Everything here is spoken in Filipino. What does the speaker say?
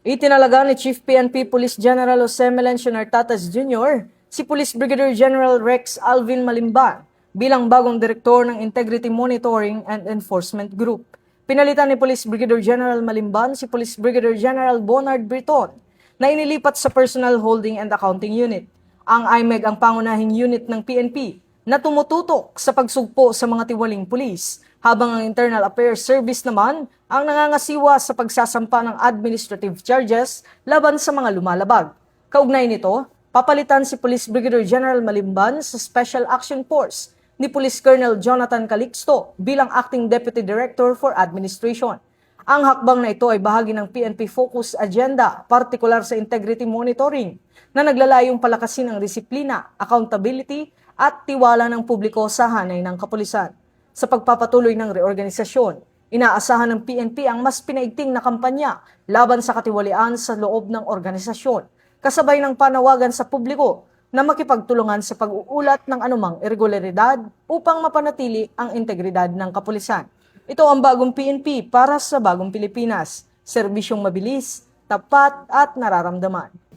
Itinalaga ni Chief PNP Police General Jose Melencio Nartatas Jr. si Police Brigadier General Rex Alvin Malimban bilang bagong direktor ng Integrity Monitoring and Enforcement Group. Pinalitan ni Police Brigadier General Malimban si Police Brigadier General Bonard Briton na inilipat sa Personal Holding and Accounting Unit. Ang IMEG ang pangunahing unit ng PNP na tumututok sa pagsugpo sa mga tiwaling pulis, habang ang Internal Affairs Service naman ang nangangasiwa sa pagsasampa ng administrative charges laban sa mga lumalabag. Kaugnay nito, papalitan si Police Brigadier General Malimban sa Special Action Force ni Police Colonel Jonathan Calixto bilang Acting Deputy Director for Administration. Ang hakbang na ito ay bahagi ng PNP Focus Agenda, partikular sa integrity monitoring, na naglalayong palakasin ang disiplina, accountability at tiwala ng publiko sa hanay ng kapulisan. Sa pagpapatuloy ng reorganisasyon, inaasahan ng PNP ang mas pinaigting na kampanya laban sa katiwalian sa loob ng organisasyon, kasabay ng panawagan sa publiko na makipagtulungan sa pag-uulat ng anumang irregularidad upang mapanatili ang integridad ng kapulisan. Ito ang bagong PNP para sa bagong Pilipinas, serbisyong mabilis, tapat at nararamdaman.